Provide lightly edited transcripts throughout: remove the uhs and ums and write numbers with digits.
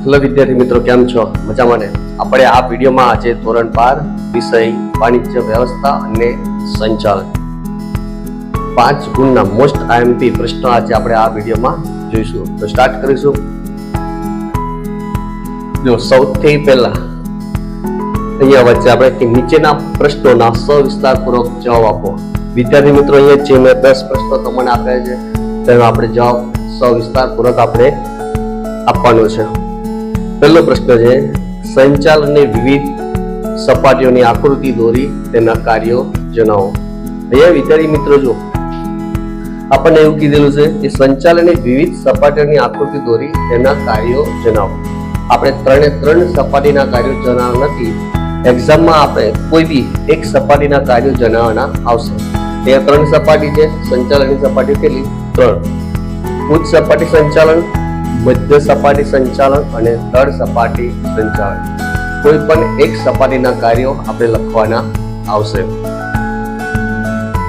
Hello વિદ્યાર્થી મિત્રો, કેમ છો? મજામાં ને? આપણે આ વિડીયોમાં આજે ધોરણ 12 વિષય વાણિજ્ય વ્યવસ્થા અને સંચાલન 5 ગુણના મોસ્ટ આઈએમપી પ્રશ્નો આજે આપણે આ વિડીયોમાં જોઈશું. તો સ્ટાર્ટ કરીશું. જો સૌથી પહેલા અહીંયા વચ્ચે આપણે કે નીચેના પ્રશ્નોના સવિસ્તારપૂર્વક જવાબ આપો. વિદ્યાર્થી મિત્રો, અહીંયા જે મેં 10 પ્રશ્નો તમને આપ્યા છે તેનો આપણે જવાબ સવિસ્તારપૂર્વક આપણે આપવાનો છે. પહેલો પ્રશ્ન છે, સંચાલનની વિવિધ સપાટીઓની આકૃતિ દોરી તેના કાર્યો જણાવો. અહીંયા વિદ્યાર્થી મિત્રો જો આપણને એવું કીધેલું છે કે સંચાલનની વિવિધ સપાટીઓની આકૃતિ દોરી તેના કાર્યો જણાવો. આપણે ત્રણ સપાટીના કાર્યો જણાવવા નથી. એક્ઝામમાં આપણે કોઈ બી એક સપાટીના કાર્યો જણાવવાના આવશે. ત્યાં 3 સપાટી છે. સંચાલનની સપાટી કેટલી? 3. ઉચ્ચ સપાટી સંચાલન, મધ્ય સપાટી સંચાલન અને તળ સપાટી સંચાલન. કોઈ પણ એક સપાટીના કાર્યો આપણે લખવાના આવશે.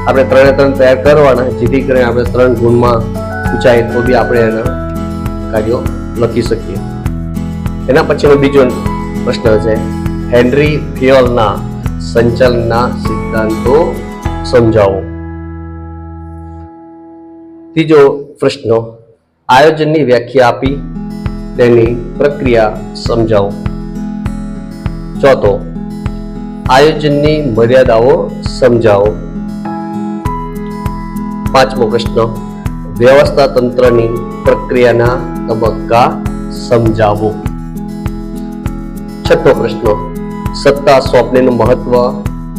આપણે 3 તૈયાર કરવાના, જેથી કરીને આપણે 3 ગુણમાં પૂછાય તો બી આપણે એના કાર્યો લખી શકીએ. એના પછીનો બીજો પ્રશ્ન છે, હેનરી ફિયોલના સંચાલનના સિદ્ધાંતો સમજાવો. ત્રીજો પ્રશ્ન, આયોજનની વ્યાખ્યા આપી તેની પ્રક્રિયા સમજાવો. ચોથો, આયોજનની મર્યાદાઓ સમજાવો. 5મો પ્રશ્ન, વ્યવસ્થા તંત્રની પ્રક્રિયાના તબક્કા સમજાવો. 6થો પ્રશ્ન, સત્તા સોંપણીનું મહત્વ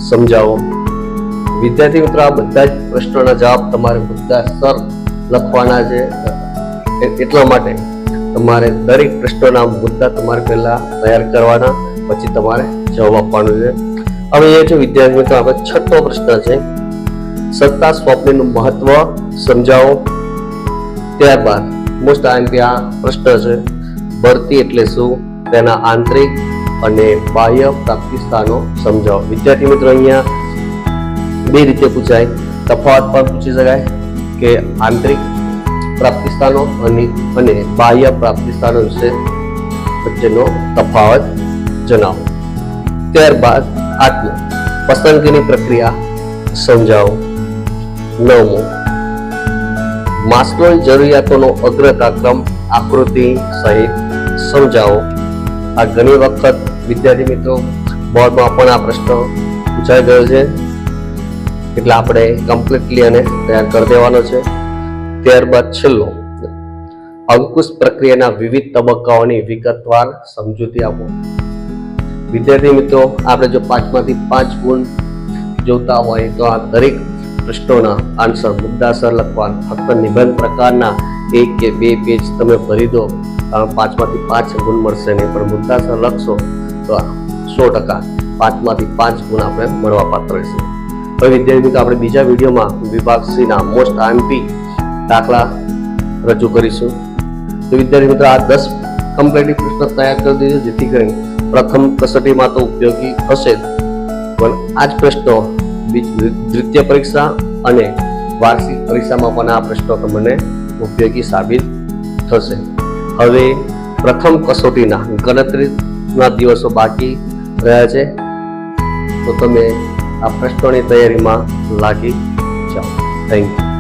સમજાવો. વિદ્યાર્થી મિત્રો, આ બધા જ પ્રશ્નોના જવાબ તમારે મુદ્દાસર લખવાના છે. એટલા માટે તમારે દરેક પ્રશ્નોના મુદ્દા તમારે પહેલા તૈયાર કરવાના, પછી તમારે જવાબ આપવાનો છે. હવે એ છે વિદ્યાર્થી મિત્રો, આપણે 6થો પ્રશ્ન છે, સત્તા સોંપણીનું મહત્વ સમજાવો. ત્યારબાદ મોસ્ટ આઈએમપી આ પ્રશ્ન છે, ભરતી એટલે શું, તેના આંતરિક અને બાહ્ય પ્રાપ્તિ સ્થાનો સમજાવો. વિદ્યાર્થી મિત્રો, અહીંયા 2 રીતે પૂછાય. તફાવત પણ પૂછી શકાય કે આંતરિક પ્રાપ્તિ સ્થાનો અને બાહ્ય પ્રાપ્તિ સ્થાનો વિશે વચ્ચેનો તફાવત જણાવો. ત્યારબાદ 8મો, પસંદગીની પ્રક્રિયા સમજાવો. 9મો, માસ્લોની જરૂરિયાતોનો અગ્રતાક્રમ આકૃતિ સહિત સમજાવો. આ ઘણી વખત વિદ્યાર્થી મિત્રો બોર્ડમાં પણ આ પ્રશ્ન પૂછાઈ ગયો છે, એટલે આપણે કમ્પ્લીટલી આને તૈયાર કરી દેવાનો છે. ત્યારબાદ છેલ્લો, અંકુશ પ્રક્રિયાના વિવિધ તબક્કાઓની વિગતવાર સમજૂતી આપો. વિદ્યાર્થી મિત્રો, આપણે જો 5માંથી 5 ગુણ જોતા હોય તો આ દરેક પ્રશ્નોના આન્સર મુદ્દાસર લખવાના. ફક્ત નિબંધ પ્રકારના 1 કે 2 પેજ તમે ભરી દો, 5માંથી 5 ગુણ મળશે નહીં, પણ મુદ્દાસર લખશો તો 100% 5માંથી 5 ગુણ આપણે મળવા પાત્ર રહેશે. હવે વિદ્યાર્થી મિત્રો, આપણે બીજા વિડીયોમાં વિભાગ C ના મોસ્ટ આઈએમપી દાખલા રજૂ કરીશું. તો વિદ્યાર્થી મિત્રો, આ 10 કમ્પ્લીટ પ્રશ્ન તૈયાર કરી દીધો, જેથી કરીને પ્રથમ કસોટીમાં તો ઉપયોગી હશે, પણ આ જ પ્રશ્નો દ્વિતીય પરીક્ષા અને વાર્ષિક પરીક્ષામાં પણ આ પ્રશ્નો તમને ઉપયોગી સાબિત થશે. હવે પ્રથમ કસોટીના ગણતરીના દિવસો બાકી રહ્યા છે, તો તમે આ પ્રશ્નોની તૈયારીમાં લાગી જાઓ. Thank you.